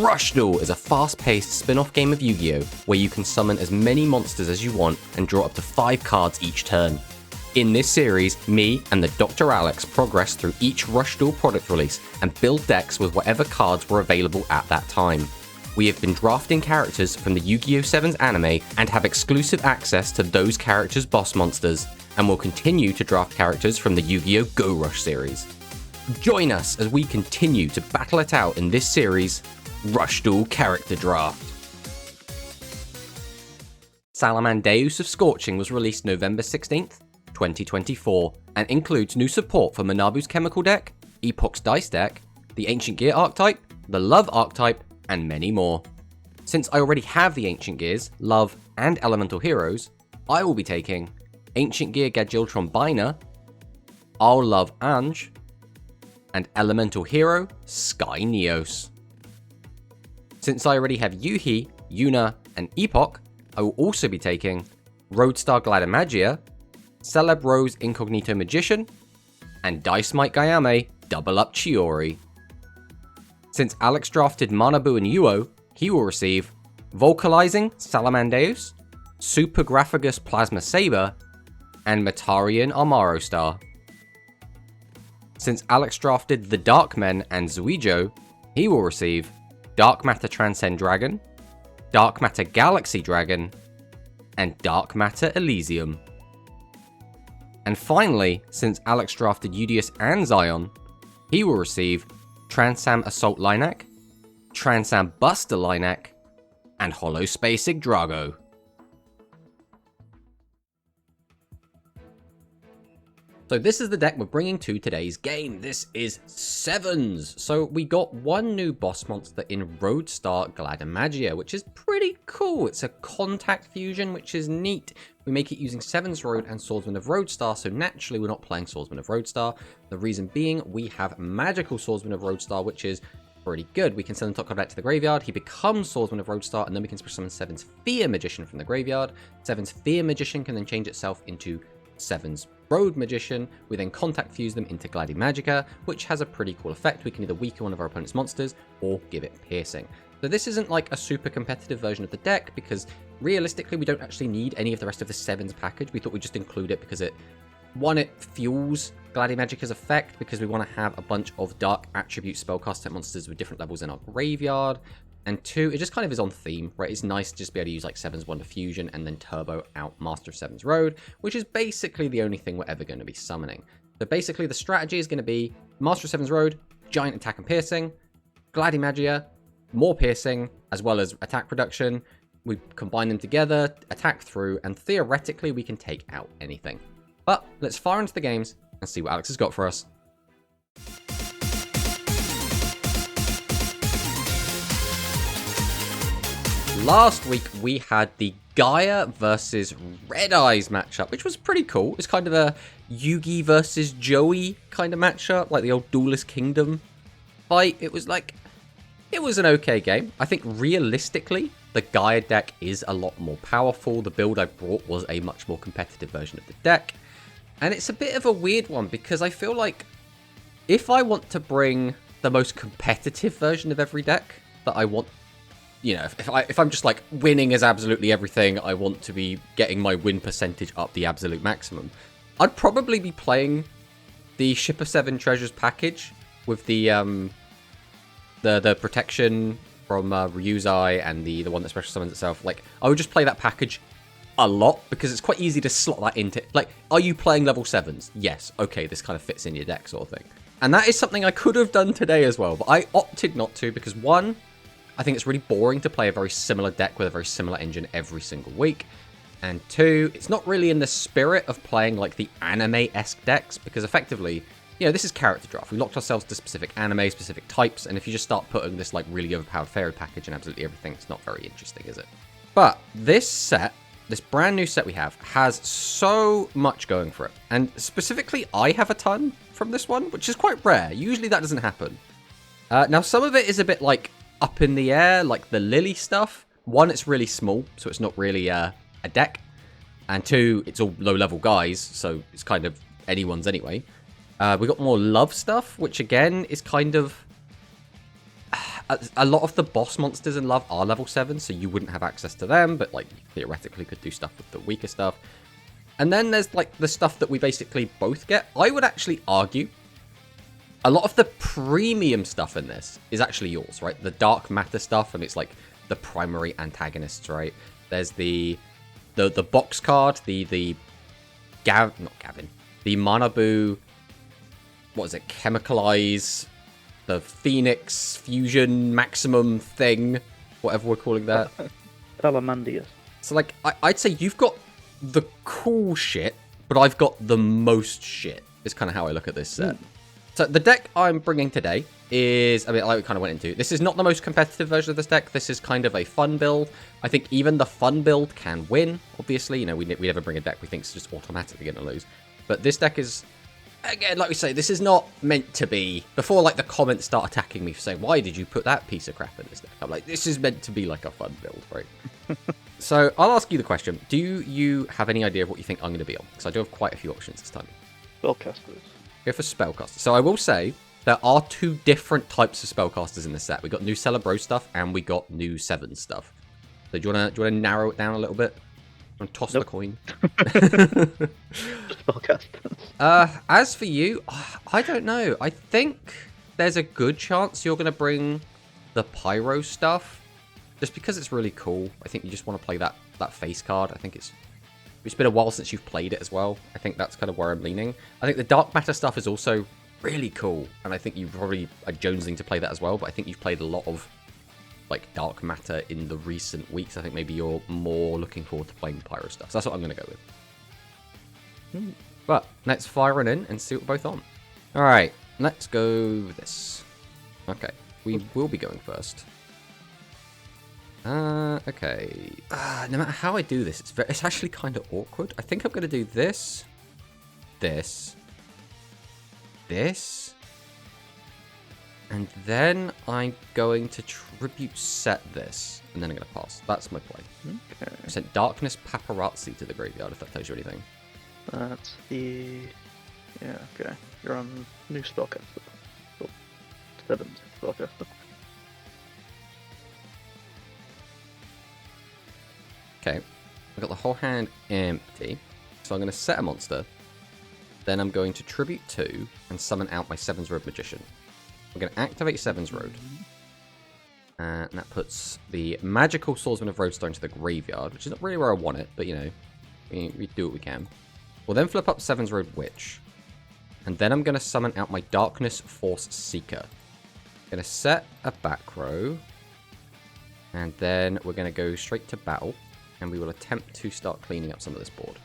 Rush Duel is a fast-paced spin-off game of Yu-Gi-Oh! Where you can summon as many monsters as you want and draw up to 5 cards each turn. In this series, me and the TheDrAlex progress through each Rush Duel product release and build decks with whatever cards were available at that time. We have been drafting characters from the Yu-Gi-Oh! 7's anime and have exclusive access to those characters' boss monsters, and will continue to draft characters from the Yu-Gi-Oh! Go Rush series. Join us as we continue to battle it out in this series, Rush Duel Character Draft. Salamandeus of Scorching was released November 16th, 2024, and includes new support for Manabu's Chemical deck, Epoch's Dice deck, the Ancient Gear archetype, the Love archetype, and many more. Since I already have the Ancient Gears, Love, and Elemental Heroes, I will be taking Ancient Gear Gadgiltron Biner, I'll Love Ange, and Elemental Hero Sky Neos. Since I already have Yuhi, Yuna, and Epoch, I will also be taking Roadstar Gladimagia, Celeb Rose Incognito Magician, and Dice Mite Gayame Double Up Chiori. Since Alex drafted Manabu and Yuo, he will receive Vocalizing Salamandeus, Super Graphagus Plasma Saber, and Matarian Amaro Star. Since Alex drafted the Darkmen and Zuijo, he will receive Dark Matter Transcend Dragon, Dark Matter Galaxy Dragon, and Dark Matter Elysium. And finally, since Alex drafted Udius and Zion, he will receive Transam Assault Linak, Transam Buster Linak, and Hollow Space Yggdrago. So this is the deck we're bringing to today's game. This is Sevens. So we got one new boss monster in Roadstar Gladimagia, which is pretty cool. It's a contact fusion, which is neat. We make it using Sevens Road and Swordsman of Roadstar, so naturally we're not playing Swordsman of Roadstar. The reason being, we have Magical Swordsman of Roadstar, which is pretty good. We can send the top card back to the graveyard, he becomes Swordsman of Roadstar, and then we can summon Seven's Fear Magician from the graveyard. Seven's Fear Magician can then change itself into Seven's Road Magician. We then contact fuse them into Gladimagica, which has a pretty cool effect. We can either weaken one of our opponent's monsters or give it piercing. So this isn't like a super competitive version of the deck, because realistically we don't actually need any of the rest of the Sevens package. We thought we'd just include it because it fuels Gladimagica's effect, because we want to have a bunch of dark attribute spellcaster monsters with different levels in our graveyard. And 2, it just kind of is on theme, right? It's nice to just be able to use like Seven's Wonder Fusion and then turbo out Master of Seven's Road, which is basically the only thing we're ever going to be summoning. So basically the strategy is going to be Master of Seven's Road, Giant Attack and Piercing, Gladimagia, more Piercing, as well as attack reduction. We combine them together, attack through, and theoretically we can take out anything. But let's fire into the games and see what Alex has got for us. Last week we had the Gaia versus Red Eyes matchup, which was pretty cool. It's kind of a Yugi versus Joey kind of matchup, like the old Duelist Kingdom fight. It was an okay game. I think realistically, the Gaia deck is a lot more powerful. The build I brought was a much more competitive version of the deck. And it's a bit of a weird one, because I feel like if I want to bring the most competitive version of every deck that I want, you know, if I'm just like winning as absolutely everything, I want to be getting my win percentage up the absolute maximum, I'd probably be playing the Ship of Seven Treasures package with the protection from Ryuzai and the one that special summons itself. Like, I would just play that package a lot, because it's quite easy to slot that into, like, are you playing level 7s? Yes. Okay, this kind of fits in your deck sort of thing. And that is something I could have done today as well, but I opted not to, because 1, I think it's really boring to play a very similar deck with a very similar engine every single week. And 2, it's not really in the spirit of playing like the anime-esque decks, because effectively, you know, this is character draft. We locked ourselves to specific anime, specific types, and if you just start putting this like really overpowered fairy package and absolutely everything, it's not very interesting, is it? But this set, this brand new set we have, has so much going for it. And specifically, I have a ton from this one, which is quite rare. Usually that doesn't happen. Now, some of it is a bit like up in the air, like the Lily stuff. 1, it's really small, so it's not really a deck. And 2, it's all low-level guys, so it's kind of anyone's anyway. We got more Love stuff, which again is kind of a lot of the boss monsters in Love are level 7, so you wouldn't have access to them, but like you theoretically could do stuff with the weaker stuff. And then there's like the stuff that we basically both get. I would actually argue a lot of the premium stuff in this is actually yours, right? The dark matter stuff, and it's like the primary antagonists, right? There's the box card, the Manabu, what is it? Chemicalize, the Phoenix Fusion Maximum thing, whatever we're calling that. Talamandius. So like I'd say you've got the cool shit, but I've got the most shit. Is kind of how I look at this set. So the deck I'm bringing today is, I mean, like we kind of went into, this is not the most competitive version of this deck. This is kind of a fun build. I think even the fun build can win, obviously. You know, we never bring a deck we think is just automatically going to lose. But this deck is, again, like we say, this is not meant to be, before like the comments start attacking me for saying, why did you put that piece of crap in this deck? I'm like, this is meant to be like a fun build, right? So I'll ask you the question. Do you have any idea of what you think I'm going to be on? Because I do have quite a few options this time. Spellcasters. Go for spellcasters. So I will say there are 2 different types of spellcasters in this set. We got new Celebro stuff and we got new 7 stuff. So do you wanna narrow it down a little bit? And toss the coin. Spellcasters. As for you, I don't know. I think there's a good chance you're gonna bring the Pyro stuff, just because it's really cool. I think you just want to play that face card. I think it's been a while since you've played it as well. I think that's kind of where I'm leaning. I think the Dark Matter stuff is also really cool, and I think you probably are jonesing to play that as well, but I think you've played a lot of like Dark Matter in the recent weeks. I think maybe you're more looking forward to playing Pyro stuff. So that's what I'm going to go with. But let's fire it in and see what we're both on. Alright, let's go with this. Okay, we will be going first. Okay. No matter how I do this, it's actually kind of awkward. I think I'm going to do this, this, and then I'm going to tribute set this, and then I'm going to pass. That's my play. Okay. I sent Darkness Paparazzi to the graveyard, if that tells you anything. That's the... Yeah, okay. You're on new spellcaster. Oh, 7th spellcaster. Okay, I've got the whole hand empty, so I'm going to set a monster, then I'm going to tribute 2 and summon out my 7's Road Magician. I'm going to activate 7's Road, and that puts the magical Swordsman of Roadstone to the graveyard, which is not really where I want it, but you know, we do what we can. We'll then flip up 7's Road Witch, and then I'm going to summon out my Darkness Force Seeker. I'm going to set a back row, and then we're going to go straight to battle. And we will attempt to start cleaning up some of this board.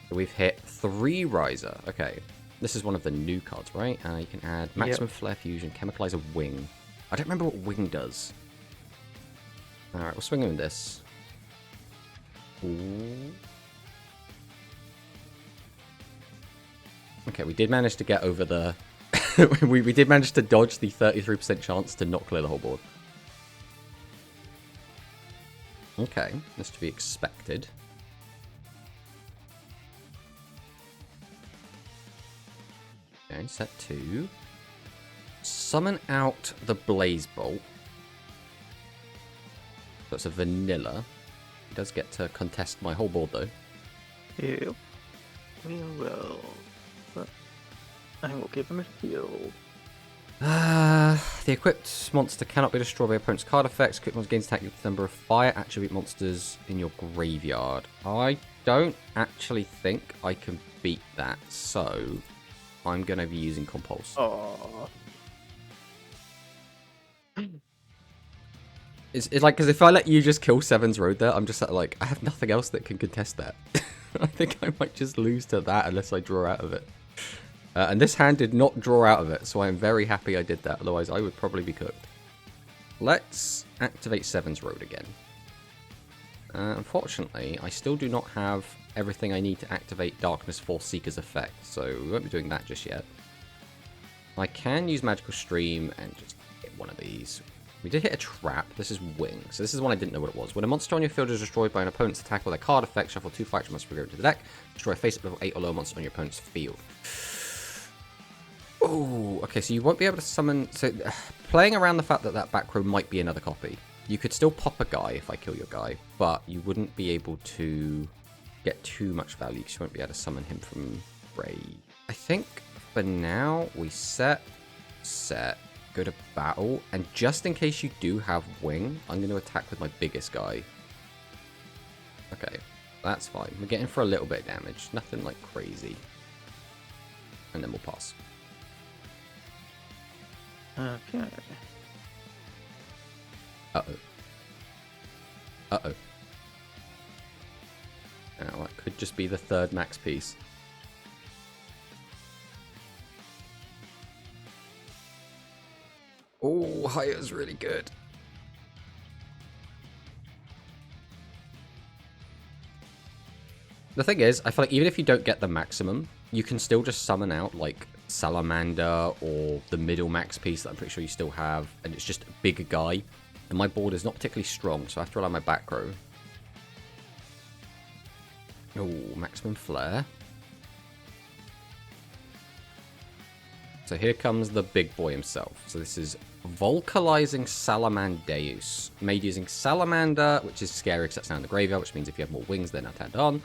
So we've hit 3 Riser. Okay, this is one of the new cards, right? You can add Maximum Flare Fusion, Chemicalize a Wing. I don't remember what Wing does. Alright, we'll swing him in this. Ooh. Okay, we did manage to get over the... we did manage to dodge the 33% chance to not clear the whole board. Okay, that's to be expected. Okay, set 2. Summon out the Blaze Bolt. That's a vanilla. He does get to contest my whole board though. Yeah. We will. But I will give him a shield. The equipped monster cannot be destroyed by opponent's card effects. Equipped monster gains attack with the number of fire attribute monsters in your graveyard. I don't actually think I can beat that, so I'm going to be using Compulse. Oh. It's like, because if I let you just kill 7's Road there, I'm just like, I have nothing else that can contest that. I think I might just lose to that unless I draw out of it. And this hand did not draw out of it, so I'm very happy I did that. Otherwise, I would probably be cooked. Let's activate 7's Road again. Unfortunately, I still do not have everything I need to activate Darkness Force Seeker's effect, so we won't be doing that just yet. I can use Magical Stream and just hit one of these. We did hit a trap. This is Wing, so this is one I didn't know what it was. When a monster on your field is destroyed by an opponent's attack with a card effect, shuffle 2 fire monsters from your to the deck. Destroy a face-up level 8 or lower monster on your opponent's field. Oh, okay, so you won't be able to summon... So, playing around the fact that that back row might be another copy, you could still pop a guy if I kill your guy, but you wouldn't be able to get too much value because you won't be able to summon him from Ray. I think for now, we set, go to battle, and just in case you do have wing, I'm going to attack with my biggest guy. Okay, that's fine. We're getting for a little bit of damage, nothing like crazy. And then we'll pass. Okay. Uh-oh. Uh-oh. Now, that could just be the third max piece. Oh, Haya's really good. The thing is, I feel like even if you don't get the maximum, you can still just summon out, like, Salamander or the middle max piece that I'm pretty sure you still have, and it's just a bigger guy. And my board is not particularly strong, so I have to rely on my back row. Oh, maximum flare. So here comes the big boy himself. So this is Volcalizing Salamandeus, made using Salamander, which is scary because that's now in the graveyard, which means if you have more wings, they're now turned on.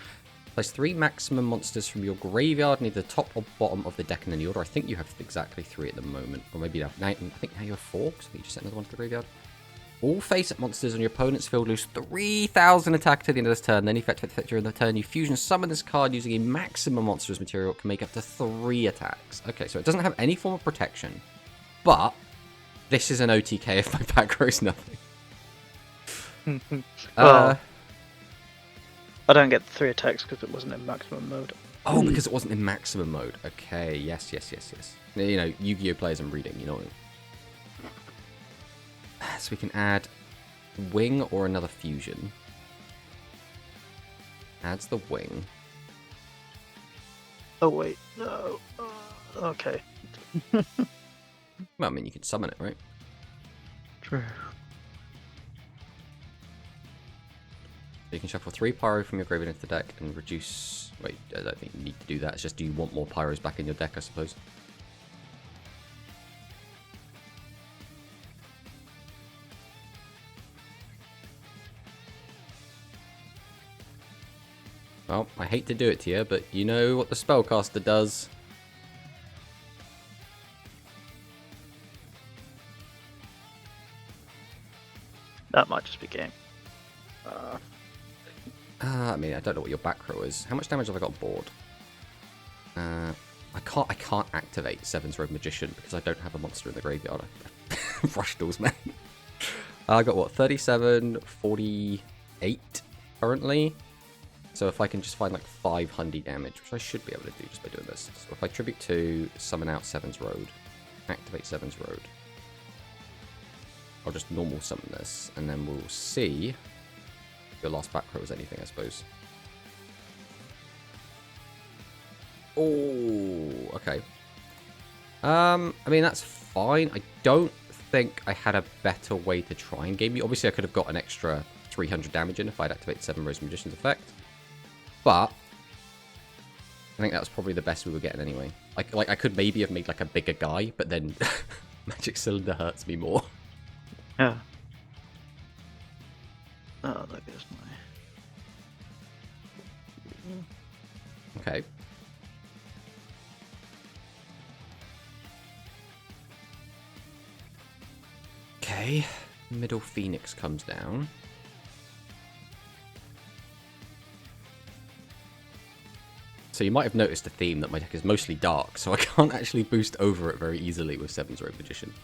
Place 3 maximum monsters from your graveyard, near the top or bottom of the deck in any order. I think you have exactly 3 at the moment, or maybe now, I think now you have 4, because I think you just set another one to the graveyard. All face-up monsters on your opponent's field lose 3,000 attack to the end of this turn. Then effect during the turn, you fusion summon this card using a maximum monster as material. It can make up to 3 attacks. Okay, so it doesn't have any form of protection, but this is an OTK if my back row is nothing. Well, I don't get 3 attacks because it wasn't in maximum mode. Oh, because it wasn't in maximum mode. Okay, yes. You know, Yu-Gi-Oh! Players I'm reading, you know what I mean? So we can add wing or another fusion. Adds the wing. Oh, wait. No. Okay. Well, I mean, you can summon it, right? True. You can shuffle 3 pyro from your graveyard into the deck and reduce... Wait, I don't think you need to do that. It's just, do you want more pyros back in your deck, I suppose? Well, I hate to do it to you, but you know what the spellcaster does. That might just be game. I mean, I don't know what your back row is. How much damage have I got on board? I can't activate Seven's Rogue Magician because I don't have a monster in the graveyard. Rush Duels, man. I got what, 37, 48 currently. So if I can just find like 500 damage, which I should be able to do just by doing this. So if I tribute 2, summon out Seven's Road, activate Seven's Road. I'll just normal summon this, and then we'll see if your last back row is anything, I suppose. Oh, okay. I mean, that's fine. I don't think I had a better way to try and game you. Obviously, I could have got an extra 300 damage in if I'd activated 7 Rose Magician's effect. But I think that was probably the best we were getting anyway. Like I could maybe have made like a bigger guy, but then Magic Cylinder hurts me more. Yeah. Oh, there goes my... Okay. Okay. Middle Phoenix comes down. So you might have noticed a theme that my deck is mostly dark, so I can't actually boost over it very easily with Seven's Rogue Magician.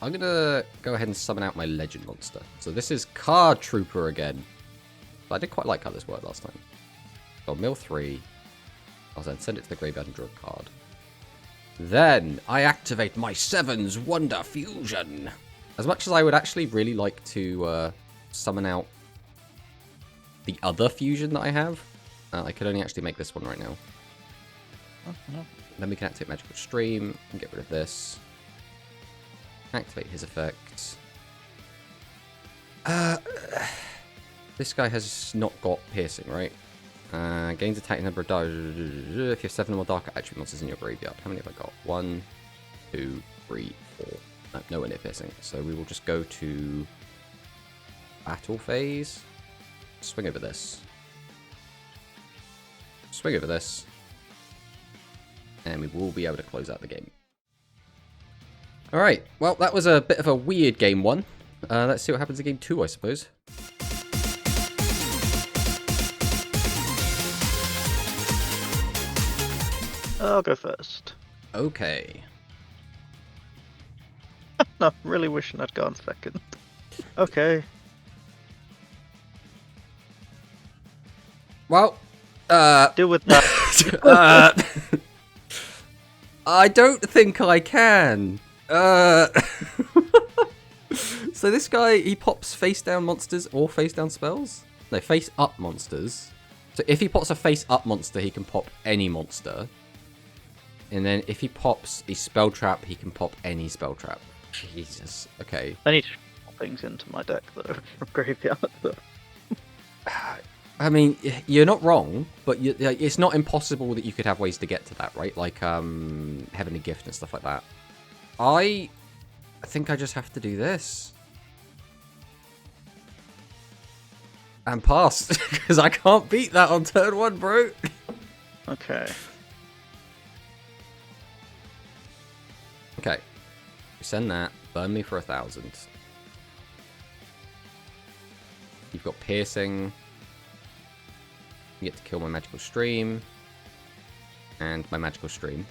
I'm going to go ahead and summon out my Legend Monster. So this is Card Trooper again. I did quite like how this worked last time. So I'll mill 3. I'll then send it to the graveyard and draw a card. Then I activate my Seven's Wonder Fusion. As much as I would actually really like to summon out the other fusion that I have, I could only actually make this one right now. Then we can activate Magical Stream and get rid of this. Activate his effect. This guy has not got piercing, right? Gains attack number of if you have 7 or more dark attribute monsters in your graveyard. How many have I got? 1, 2, 3, 4. No inner piercing. So we will just go to battle phase. Swing over this. Swing over this. And we will be able to close out the game. Alright, well, that was a bit of a weird game 1. Let's see what happens in game 2, I suppose. I'll go first. Okay. No, I'm really wishing I'd gone second. Okay. Well, Deal with that. I don't think I can. So this guy, he pops face down monsters or face down spells? No, face up monsters. So if he pops a face up monster, he can pop any monster. And then if he pops a spell trap, he can pop any spell trap. Jesus. Okay. I need to put things into my deck though from graveyard. So. I mean, you're not wrong, but it's not impossible that you could have ways to get to that, right? Like Heavenly Gift and stuff like that. I think I just have to do this. And pass, because I can't beat that on turn 1, bro. Okay. Okay. Send that. Burn me for 1,000. You've got piercing. You get to kill my magical stream. And my magical stream.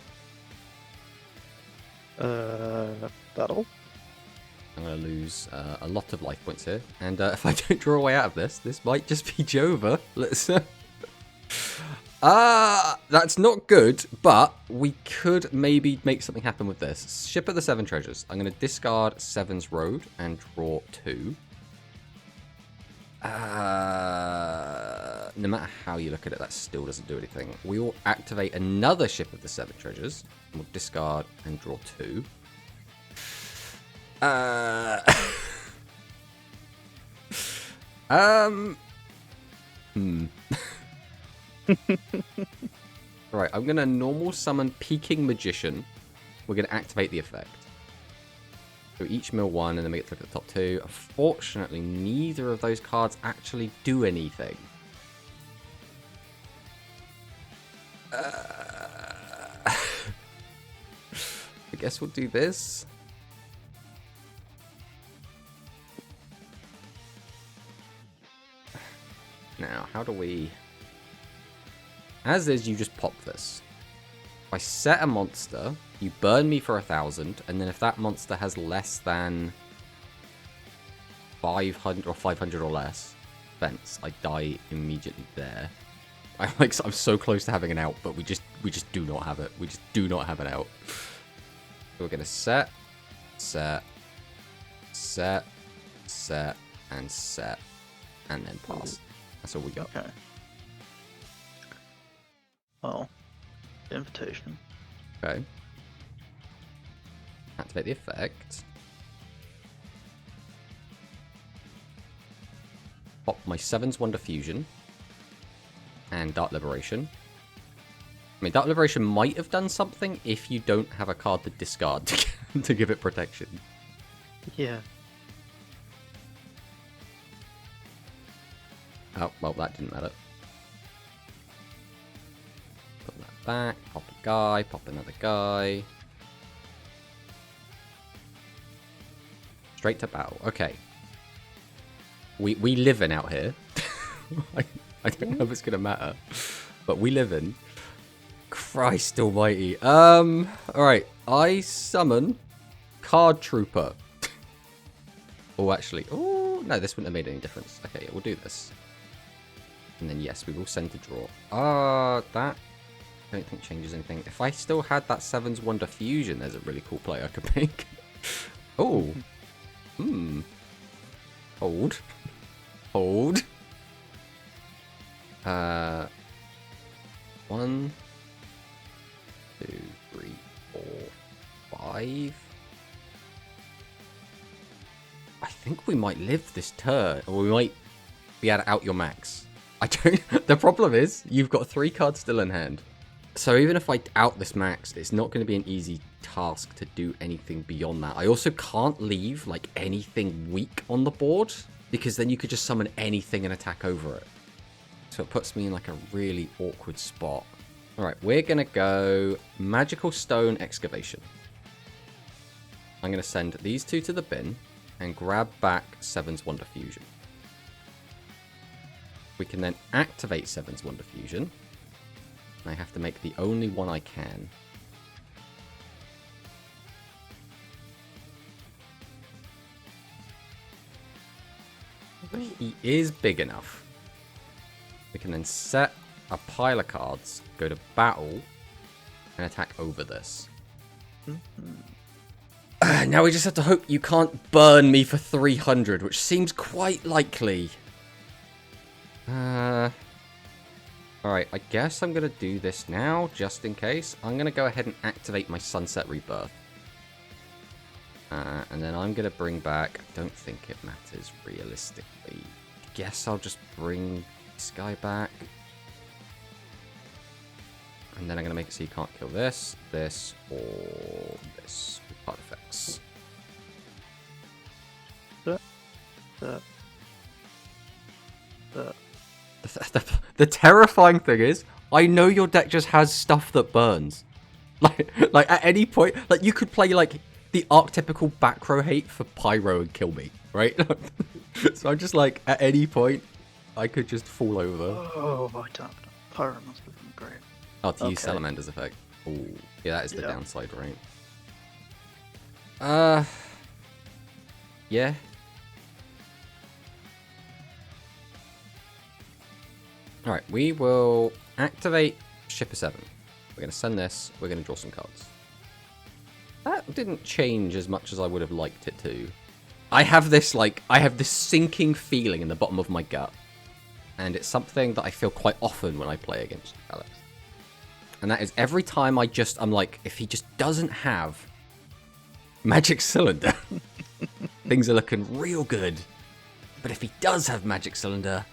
Battle. I'm going to lose a lot of life points here. And if I don't draw a way out of this, this might just be Jova. Let's... that's not good, but we could maybe make something happen with this. Ship of the 7 treasures. I'm going to discard 7's Road and draw 2. No matter how you look at it, that still doesn't do anything. We will activate another Ship of the 7 treasures. And we'll discard and draw 2. Right, I'm going to normal summon Peaking Magician. We're going to activate the effect. So each mill 1 and then we get to look at the top 2. Unfortunately, neither of those cards actually do anything. I guess we'll do this. Now, how do we... As is, you just pop this. If I set a monster, you burn me for 1,000, and then if that monster has less than 500 or 500 or less defense, I die immediately there. I'm so close to having an out, but we just do not have it. We just do not have an out. So we're gonna set, and then pass. That's all we got. Okay. Well, invitation. Okay. Activate the effect. Pop my 7's Wonder Fusion. And Dark Liberation. I mean, Dark Liberation might have done something if you don't have a card to discard to give it protection. Yeah. Oh, well, that didn't matter. Put that back, pop a guy, pop another guy. Straight to battle. Okay. We live in out here. I don't know if it's going to matter. But we live in. Christ almighty. Alright. I summon Card Trooper. Oh, actually. Oh, no, this wouldn't have made any difference. Okay, yeah, we'll do this. And then, yes, we will send to draw. That I don't think changes anything. If I still had that 7's Wonder Fusion, there's a really cool play I could make. Oh. Hold. Hold. 1, 2, 3, 4, 5. I think we might live this turn, or we might be able to out your max. I don't. The problem is you've got 3 cards still in hand. So even if I out this max, it's not going to be an easy task to do anything beyond that. I also can't leave like anything weak on the board, because then you could just summon anything and attack over it. So it puts me in like a really awkward spot. Alright, we're going to go Magical Stone Excavation. I'm going to send these two to the bin and grab back Seven's Wonder Fusion. We can then activate Seven's Wonder Fusion. I have to make the only one I can. He is big enough. We can then set a pile of cards, go to battle, and attack over this. Now we just have to hope you can't burn me for 300, which seems quite likely. Alright, I guess I'm going to do this now, just in case. I'm going to go ahead and activate my Sunset Rebirth. And then I'm going to bring back... I don't think it matters realistically. Guess I'll just bring this guy back. And then I'm going to make it so you can't kill this, this, or this with part effects. The terrifying thing is, I know your deck just has stuff that burns. Like at any point, like you could play like the archetypical back row hate for Pyro and kill me, right? So I'm just like, at any point, I could just fall over. Oh, my God. Pyro must have been great. Oh, to use Salamander's effect. Oh, yeah, that is the downside, right? Yeah. Alright, we will activate Shipper 7. We're going to send this, we're going to draw some cards. That didn't change as much as I would have liked it to. I have this sinking feeling in the bottom of my gut. And it's something that I feel quite often when I play against Alex. And that is every time I'm like, if he just doesn't have Magic Cylinder, things are looking real good. But if he does have Magic Cylinder,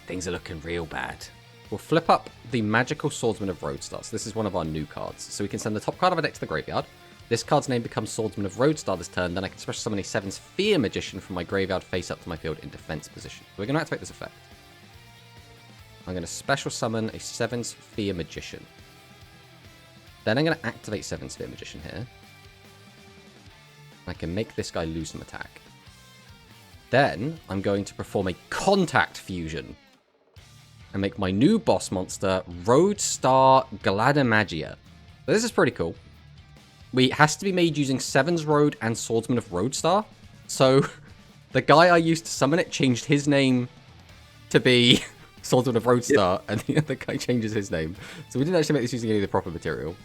things are looking real bad. We'll flip up the Magical Swordsman of Roadstar. So this is one of our new cards. So we can send the top card of our deck to the graveyard. This card's name becomes Swordsman of Roadstar this turn. Then I can special summon a 7 Sphere Magician from my graveyard face up to my field in defense position. So we're going to activate this effect. I'm going to special summon a 7 Sphere Magician. Then I'm going to activate 7 Sphere Magician here. I can make this guy lose some attack. Then I'm going to perform a Contact Fusion and make my new boss monster Roadstar Gladamagia. So this is pretty cool. It has to be made using 7's Road and Swordsman of Roadstar. So the guy I used to summon it changed his name to be Swordsman of Roadstar, and the other guy changes his name. So we didn't actually make this using any of the proper material.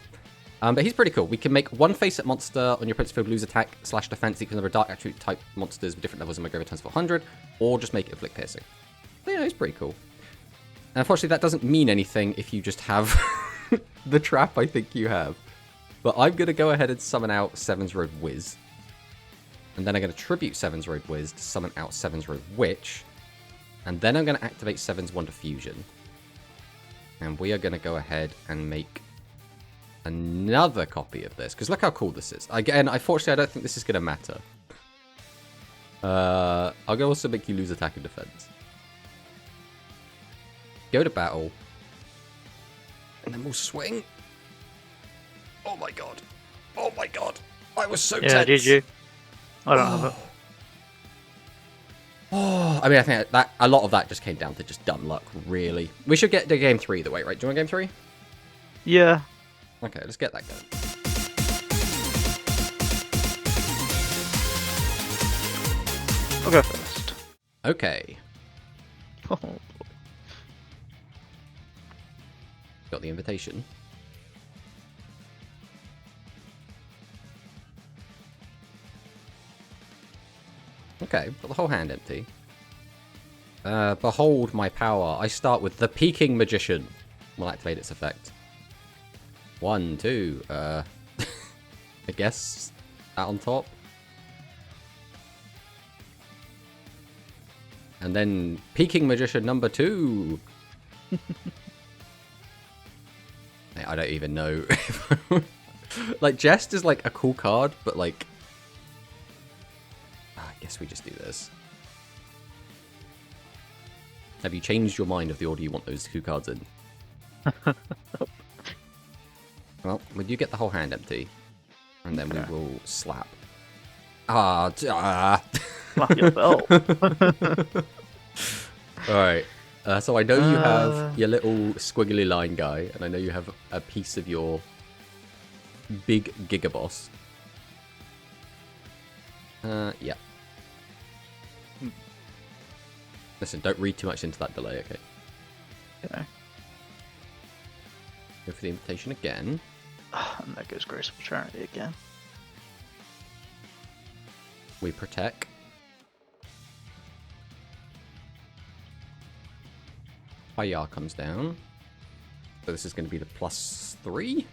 But he's pretty cool. We can make one face-up monster on your opponent's field lose attack / defense equals number of dark attribute type monsters with different levels in my graveyard times 400, or just make it afflict piercing. So, yeah, it's pretty cool. And unfortunately, that doesn't mean anything if you just have the trap I think you have. But I'm going to go ahead and summon out 7's Road Wiz. And then I'm going to tribute 7's Road Wiz to summon out 7's Road Witch. And then I'm going to activate 7's Wonder Fusion. And we are going to go ahead and make another copy of this. Because look how cool this is. Again, unfortunately, I don't think this is going to matter. I'll also make you lose attack and defense. Go to battle. And then we'll swing. Oh my god. Oh my god. I was so tense. Yeah, did you? I don't know. Oh, I mean, I think that a lot of that just came down to just dumb luck, really. We should get to game 3 either way, right? Do you want game 3? Yeah. Okay, let's get that going. I'll go first. Okay. Oh. Got the invitation. Okay, got the whole hand empty. Behold my power. I start with the Peaking Magician. We'll activate its effect. 1, 2, I guess that on top. And then Peaking Magician number 2. I don't even know. Like, Jest is like a cool card, but like... I guess we just do this. Have you changed your mind of the order you want those 2 cards in? Well, we do get the whole hand empty. And then we will slap. Slap yourself. Alright. So I know you have your little squiggly line guy, and I know you have a piece of your big Gigaboss. Yeah. Listen, don't read too much into that delay, okay? Okay. Go for the invitation again. And there goes Graceful Charity again. We protect. Fire comes down. So this is going to be the +3.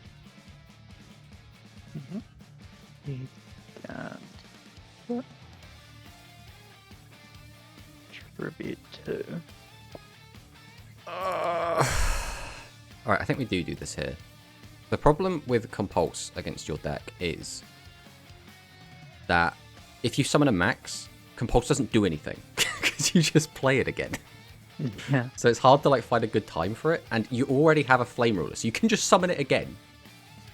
And tribute 2. Alright, I think we do this here. The problem with Compulse against your deck is that if you summon a max, Compulse doesn't do anything. Because you just play it again. Yeah. So it's hard to like find a good time for it, and you already have a Flame Ruler, so you can just summon it again.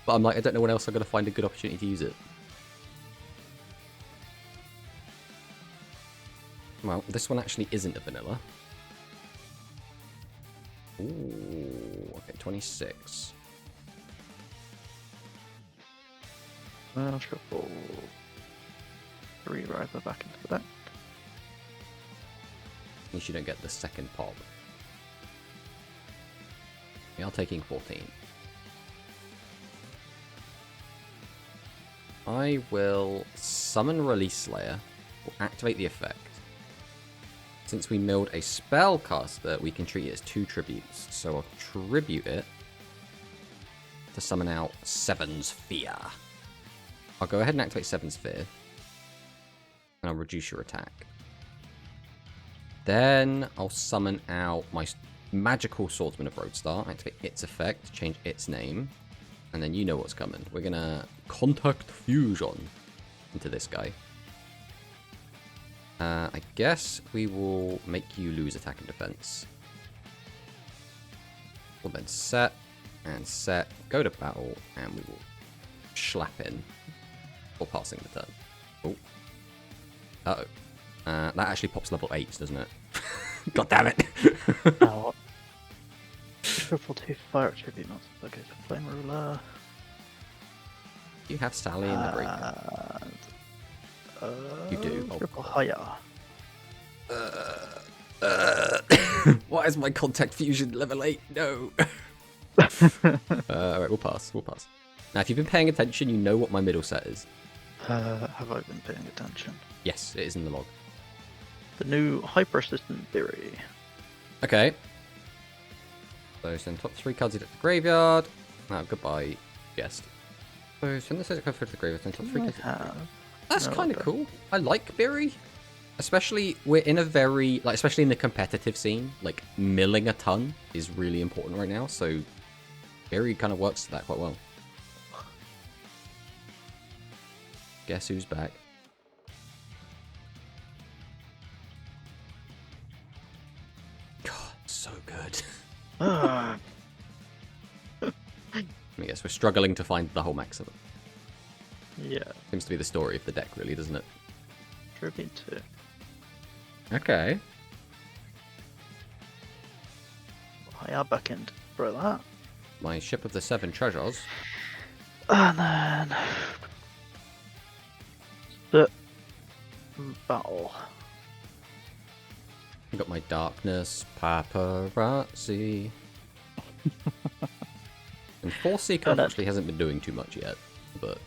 But I'm like, I don't know when else I'm going to find a good opportunity to use it. Well, this one actually isn't a vanilla. Ooh, okay, 26. Well, triple 3 rider back into the deck. At least you don't get the second pop. We are taking 14. I will summon Release Slayer. We'll activate the effect. Since we milled a spellcaster, we can treat it as 2 tributes. So I'll tribute it to summon out Seven's Fear. I'll go ahead and activate Seven's Fear. And I'll reduce your attack. Then I'll summon out my Magical Swordsman of Roadstar, activate its effect, change its name, and then you know what's coming. We're gonna Contact Fusion into this guy. I guess we will make you lose attack and defense. We'll then set and set, go to battle, and we will slap in for passing the turn. Oh. Uh-oh. That actually pops level 8, doesn't it? God damn it! Oh. Triple 2 fire tribute, not so good. Flame Ruler. You have Sally in the graveyard. You do. Oh. Triple higher. Why is my Contact Fusion level 8? No! Alright, we'll pass. We'll pass. Now, if you've been paying attention, you know what my middle set is. Have I been paying attention? Yes, it is in the log. The new Hyper-Assistant Theory. Okay. So send top 3 cards into the graveyard. Now, goodbye, Jest. So send this card to the graveyard, send top 3 cards. That's kind of cool. I like Beery. Especially, we're in a very, like, especially in the competitive scene, like, milling a ton is really important right now, so Beery kind of works to that quite well. Guess who's back? God, so good. I guess we're struggling to find the whole max of it. Yeah. Seems to be the story of the deck, really, doesn't it? Tribute 2. Okay. Higher back end for that. My Ship of the 7 Treasures. And then the battle. I got my Darkness, Paparazzi. And Force Seeker actually hasn't been doing too much yet, but...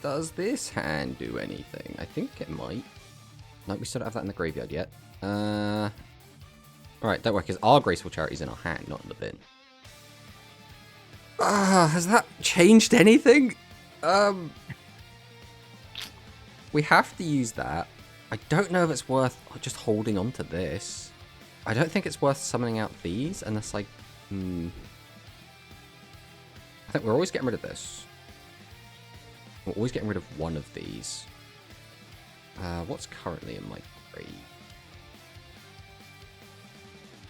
does this hand do anything? I think it might. No, we still don't have that in the graveyard yet. Alright, don't worry, because our Graceful Charity's in our hand, not in the bin. Has that changed anything? We have to use that. I don't know if it's worth just holding on to this. I don't think it's worth summoning out these unless I I think we're always getting rid of this. We're always getting rid of one of these. What's currently in my grave?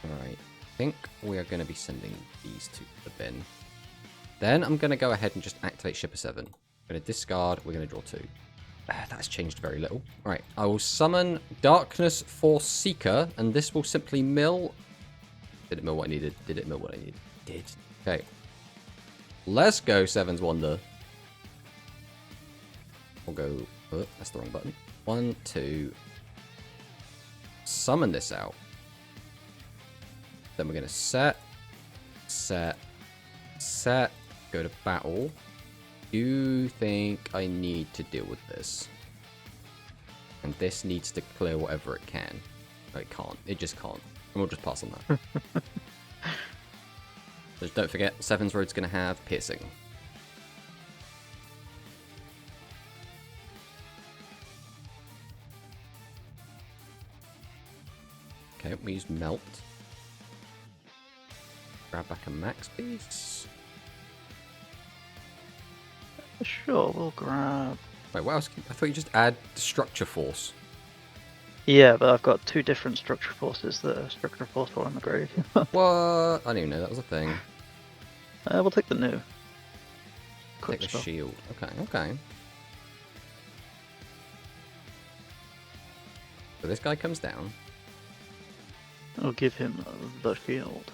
Alright, I think we are going to be sending these to the bin. Then I'm going to go ahead and just activate Shipper 7. I'm going to discard, we're going to draw 2. That's changed very little. Alright, I will summon Darkness Force Seeker, and this will simply mill... Did it mill what I needed? Did it mill what I needed? Did. Okay. Let's go, Seven's Wonder. We'll go... Oh, that's the wrong button. 1, 2... Summon this out. Then we're going to set, go to battle. Do you think I need to deal with this? And this needs to clear whatever it can. No, it can't. It just can't. And we'll just pass on that. Just don't forget, Seven's Road's going to have piercing. Okay, we use melt. Grab back a max piece. Sure, we'll grab... Wait, what else? I thought you just add Structure Force. Yeah, but I've got 2 different Structure Forces that are Structure Force 4 in the grave. What? I didn't even know that was a thing. We'll take the new. Take the shield. Okay, okay. So this guy comes down. I'll give him the shield.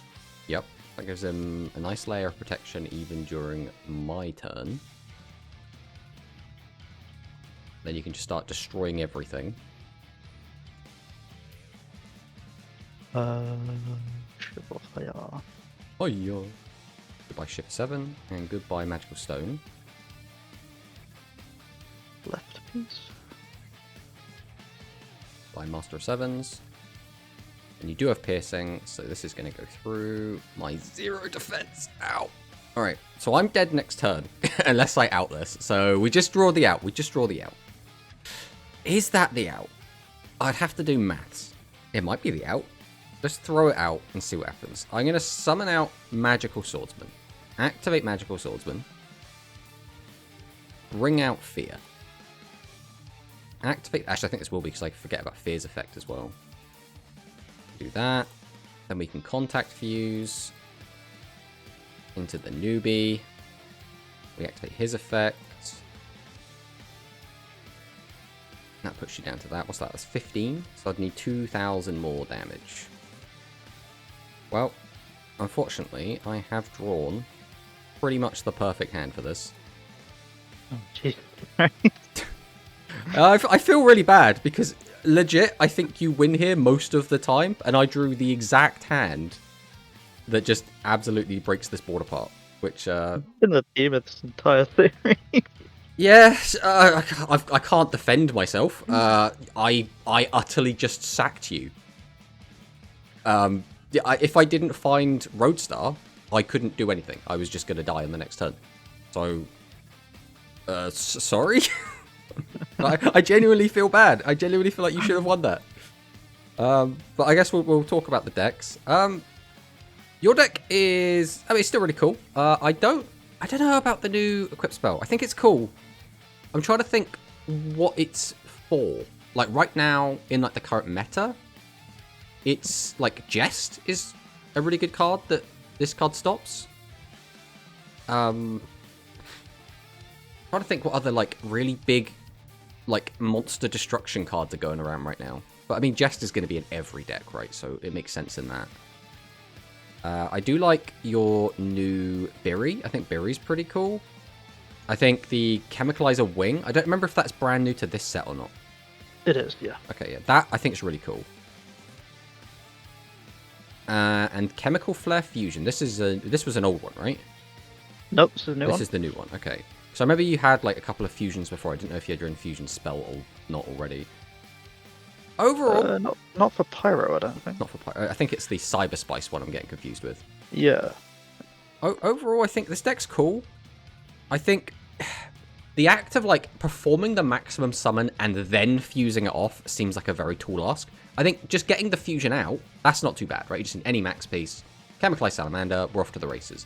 Yep. That gives him a nice layer of protection even during my turn. Then you can just start destroying everything. Fire. Oh yeah. Goodbye Ship 7 and goodbye Magical Stone. Left piece. By Master of Sevens. And you do have piercing, so this is going to go through my 0 defense. Ow. Alright, so I'm dead next turn, unless I out this. So we just draw the out. We just draw the out. Is that the out? I'd have to do maths. It might be the out. Just throw it out and see what happens. I'm going to summon out Magical Swordsman. Activate Magical Swordsman. Bring out Fear. Activate... Actually, I think this will be because I forget about Fear's effect as well. Do that. Then we can contact Fuse into the newbie. We activate his effect. That puts you down to that. What's that? That's 15. So I'd need 2,000 more damage. Well, unfortunately, I have drawn pretty much the perfect hand for this. Oh, jeez. I feel really bad because legit, I think you win here most of the time, and I drew the exact hand that just absolutely breaks this board apart. Which in the team of this entire series. Yeah, I can't defend myself. I utterly just sacked you. If I didn't find Roadstar, I couldn't do anything. I was just going to die on the next turn. So, sorry? I genuinely feel bad. I genuinely feel like you should have won that. But I guess we'll talk about the decks. Your deck is... I mean, it's still really cool. I don't know about the new equip spell. I think it's cool. I'm trying to think what it's for. Like, right now, in like the current meta, it's like Jest is a really good card that this card stops. Trying to think what other like really big like monster destruction cards are going around right now. But I mean, Jest is going to be in every deck, right? So it makes sense in that. I do like your new Berry. I think Berry's pretty cool. I think the Chemicalizer Wing, I don't remember if that's brand new to this set or not. It is, yeah. Okay, yeah, that I think is really cool. And Chemical Flare Fusion. This was an old one, right? Nope, this is a new one. This is the new one, okay. So I remember you had like a couple of fusions before. I didn't know if you had your infusion spell or not already. Overall... not for Pyro, I don't think. Not for Pyro. I think it's the Cyber Spice one I'm getting confused with. Yeah. Overall, I think this deck's cool. I think the act of like performing the maximum summon and then fusing it off seems like a very tall ask. I think just getting the fusion out, that's not too bad, right? You just need any max piece, Chemicalized Salamander, we're off to the races.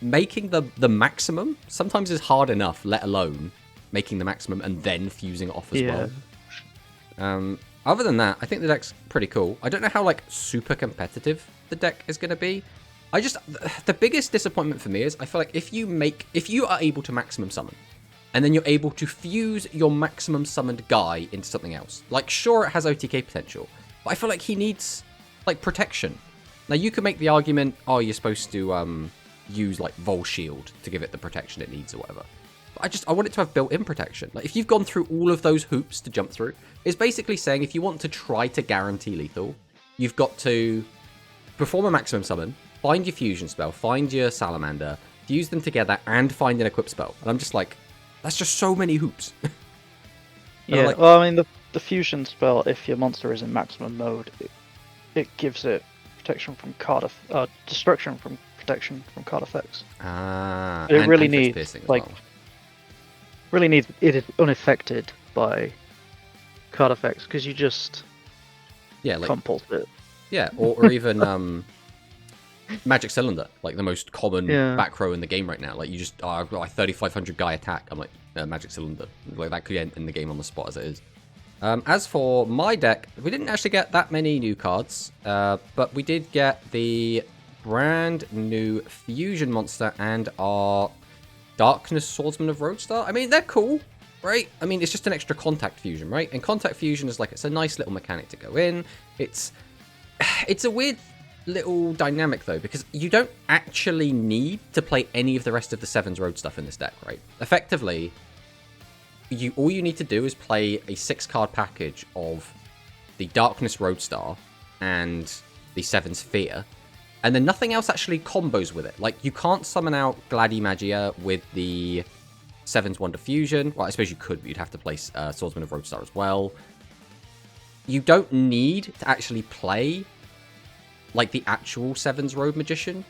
Making the maximum sometimes is hard enough, let alone making the maximum and then fusing it off as well. Other than that, I think the deck's pretty cool. I don't know how, like, super competitive the deck is going to be. The biggest disappointment for me is I feel like if you are able to maximum summon, and then you're able to fuse your maximum summoned guy into something else. Like, sure, it has OTK potential, but I feel like he needs, like, protection. Now, you can make the argument, oh, you're supposed to use, like, Vol Shield to give it the protection it needs or whatever. But I want it to have built-in protection. Like, if you've gone through all of those hoops to jump through, it's basically saying if you want to try to guarantee lethal, you've got to perform a maximum summon, find your fusion spell, find your salamander, fuse them together, and find an equip spell. And I'm just like, that's just so many hoops. Yeah, like, well, I mean, the fusion spell, if your monster is in maximum mode, it gives it protection from card destruction from protection from card effects. It really needs, like, really needs it is unaffected by card effects because you just compulse it. Yeah, or even Magic Cylinder, like the most common back row in the game right now. Like, you just, I've got a 3,500 guy attack. I'm like, Magic Cylinder. Like, that could end in the game on the spot as it is. As for my deck, we didn't actually get that many new cards, but we did get the brand new Fusion Monster and our Darkness Swordsman of Roadstar. I mean, they're cool, right? I mean, it's just an extra Contact Fusion, right? And Contact Fusion is like, it's a nice little mechanic to go in. It's a weird little dynamic, though, because you don't actually need to play any of the rest of the Sevens Road stuff in this deck, right? Effectively, all you need to do is play a 6-card package of the Darkness Roadstar and the Sevens Fear, and then nothing else actually combos with it. Like, you can't summon out Gladimagia with the Sevens Wonder Fusion. Well, I suppose you could, but you'd have to play Swordsman of Roadstar as well. You don't need to actually play like the actual Sevens Road Magician,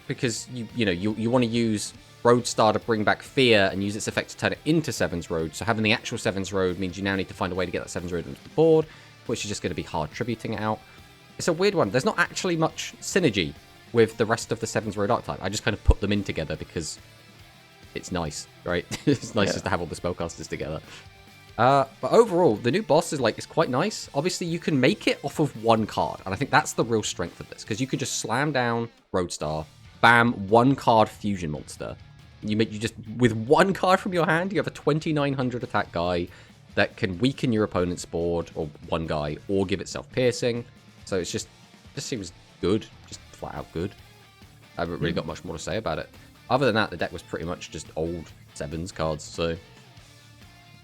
because you want to use Roadstar to bring back Fear and use its effect to turn it into Sevens Road. So having the actual Sevens Road means you now need to find a way to get that Sevens Road into the board, which is just going to be hard tributing it out. It's a weird one. There's not actually much synergy with the rest of the Sevens Road archetype. I just kind of put them in together because it's nice, right? It's nice just to have all the spellcasters together. But overall, the new boss is it's quite nice. Obviously, you can make it off of one card, and I think that's the real strength of this, because you can just slam down Roadstar, bam, 1-card Fusion Monster. You just, with 1 card from your hand, you have a 2,900 attack guy that can weaken your opponent's board, or one guy, or give itself piercing. So it's just seems good, just flat out good. I haven't really got much more to say about it. Other than that, the deck was pretty much just old Sevens cards, so...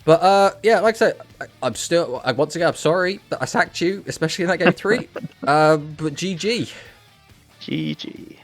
But, yeah, like I said, once again, I'm sorry that I sacked you, especially in that game 3. But GG. GG.